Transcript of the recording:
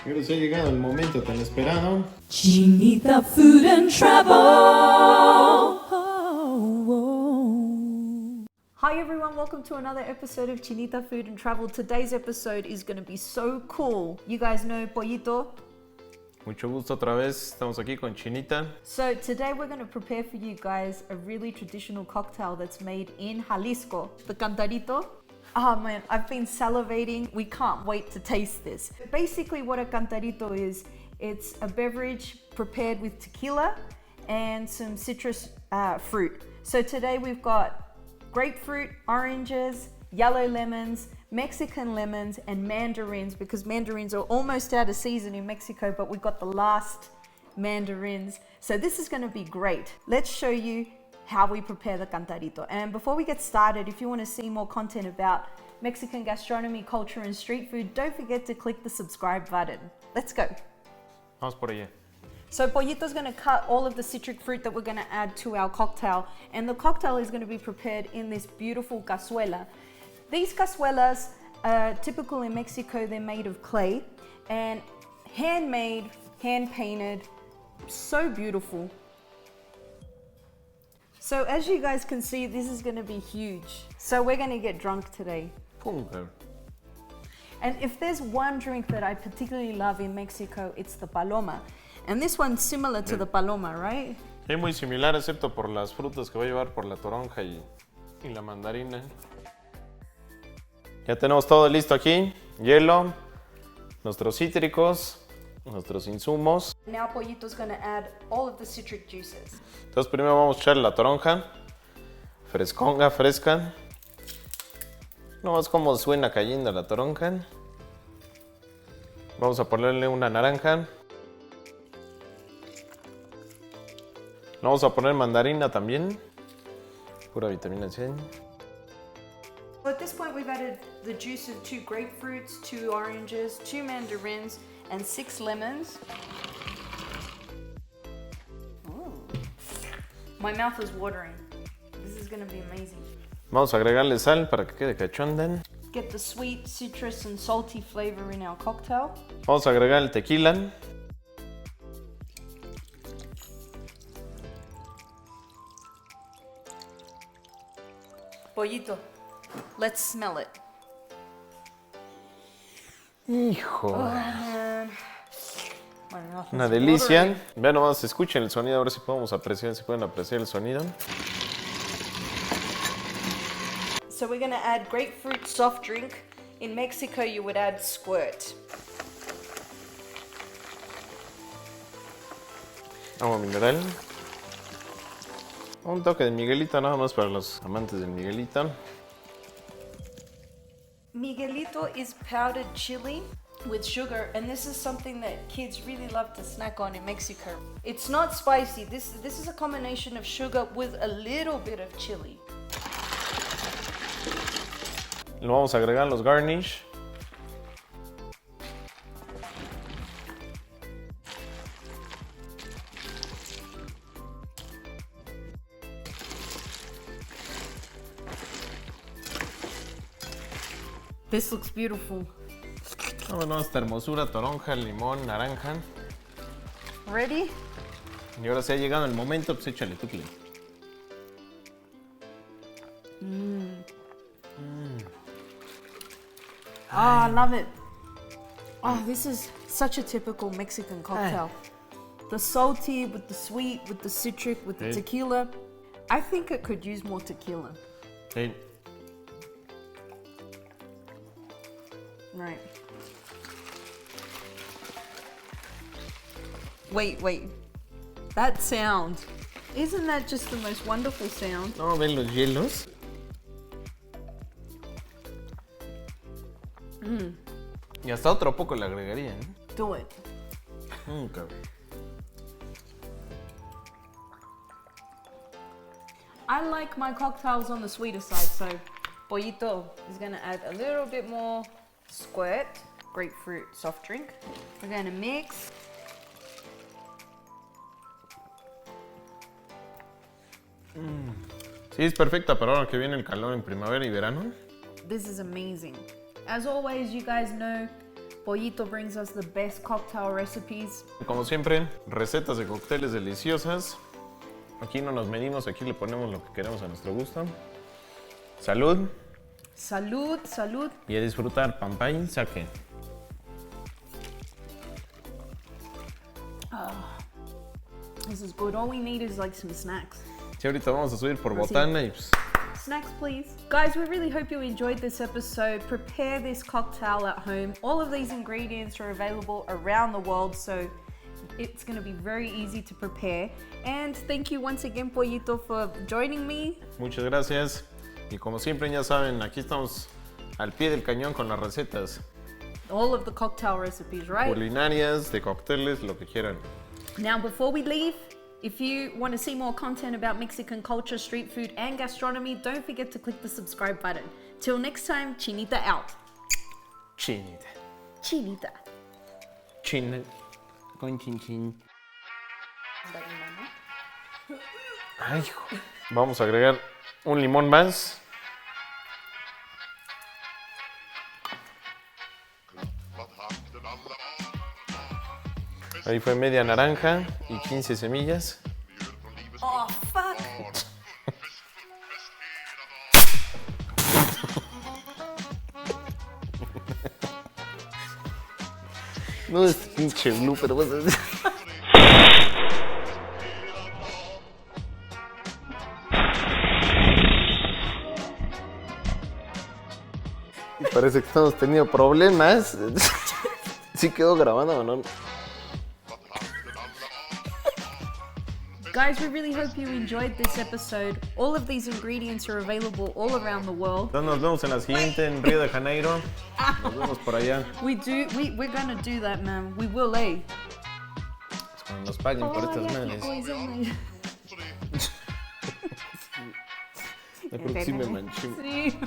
Y ahora sí ha llegado el momento tan esperado. Chinita Food and Travel. Hi everyone, welcome to another episode of Chinita Food and Travel. Today's episode is going to be so cool. You guys know Pollito? Mucho gusto otra vez, estamos aquí con Chinita. So today we're going to prepare for you guys a really traditional cocktail that's made in Jalisco, the Cantarito. Oh man, I've been salivating. We can't wait to taste this. Basically what a Cantarito is, it's a beverage prepared with tequila and some citrus fruit. So today we've got grapefruit, oranges, yellow lemons, Mexican lemons, and mandarins, because mandarins are almost out of season in Mexico, but we got the last mandarins. So this is going to be great. Let's show you how we prepare the Cantarito. And before we get started, if you want to see more content about Mexican gastronomy, culture, and street food, don't forget to click the subscribe button. Let's go. Vamos por allá. So Pollito's going to cut all of the citric fruit that we're going to add to our cocktail, and the cocktail is going to be prepared in this beautiful cazuela. These cazuelas are typical in Mexico. They're made of clay and handmade, hand-painted, so beautiful. So as you guys can see, this is going to be huge. So we're going to get drunk today. And if there's one drink that I particularly love in Mexico, it's the paloma. And this one's similar to the paloma, right? Es muy similar, excepto por las frutas que va a llevar, por la toronja y la mandarina. Ya tenemos todo listo aquí. Hielo, nuestros cítricos, nuestros insumos. Now Pollito's going to add all of the citric juices. Entonces primero vamos a echar la toronja. Fresconga, fresca. No más como suena cayendo la toronja. Vamos a ponerle una naranja. Vamos a poner mandarina también. Pura vitamina C. So at this point we've added the juice of 2 grapefruits, 2 oranges, 2 mandarins, and 6 lemons. Ooh. My mouth is watering. This is going to be amazing. Vamos a agregarle sal para que quede cachonda. Get the sweet, citrus, and salty flavor in our cocktail. Vamos a agregar el tequila. Pollito, let's smell it. Hijo. Oh, man. My mouth is Una delicia. watering. Vean nomás, escuchen el sonido, a ver si podemos apreciar, si pueden apreciar el sonido. So we're going to add grapefruit soft drink. In Mexico, you would add Squirt. Agua mineral. Un toque de Miguelito, nada más para los amantes del Miguelito. Miguelito is powdered chili with sugar, and this is something that kids really love to snack on in Mexico. It's not spicy. This is a combination of sugar with a little bit of chili. Lo vamos a agregar los garnish. This looks beautiful. Vámonos, esta hermosura, toronja, limón, naranja. Ready? Y ahora sí ha llegado el momento, pues échale tu clip. Oh, I love it. Oh, this is such a typical Mexican cocktail. The salty with the sweet, with the citric, with the tequila. I think it could use more tequila. Sí. Right. Wait. That sound. Isn't that just the most wonderful sound? No, ven los hielos. Y hasta otro poco le agregaría, ¿eh? Do it. Cabrón. I like my cocktails on the sweeter side, so Pollito is gonna add a little bit more Squirt, grapefruit soft drink. We're gonna mix. Sí, es perfecta para ahora que viene el calor en primavera y verano. This is amazing. As always, you guys know Pollito brings us the best cocktail recipes. Como siempre, recetas de cócteles deliciosas. Aquí no nos medimos, aquí le ponemos lo que queremos a nuestro gusto. Salud. Salud, salud. Y a disfrutar, pampay, saque. This is good. All we need is like some snacks. Sí, ahorita vamos a subir por botana y pues... Snacks, please. Guys, we really hope you enjoyed this episode. Prepare this cocktail at home. All of these ingredients are available around the world, so it's going to be very easy to prepare. And thank you once again, Pollito, for joining me. Muchas gracias. Y como siempre, ya saben, aquí estamos al pie del cañón con las recetas. All of the cocktail recipes, right? Culinarias, de cócteles, lo que quieran. Now, before we leave, if you want to see more content about Mexican culture, street food, and gastronomy, don't forget to click the subscribe button. Till next time, Chinita out. Chinita. Chinita. Chin. Con chin chin. Ay, hijo. Vamos a agregar un limón más. Ahí fue media naranja y 15 semillas. Oh, fuck. No es pinche blue, pero vas a decir. Y parece que estamos teniendo problemas. ¿Sí quedó grabando o no? Guys, we really hope you enjoyed this episode. All of these ingredients are available all around the world. Entonces nos vemos en la siguiente en Río de Janeiro. Nos vemos por allá. We're gonna do that, man. We will, eh? Pues cuando nos paguen por estas madres. Mejor que sí me manché. Sí.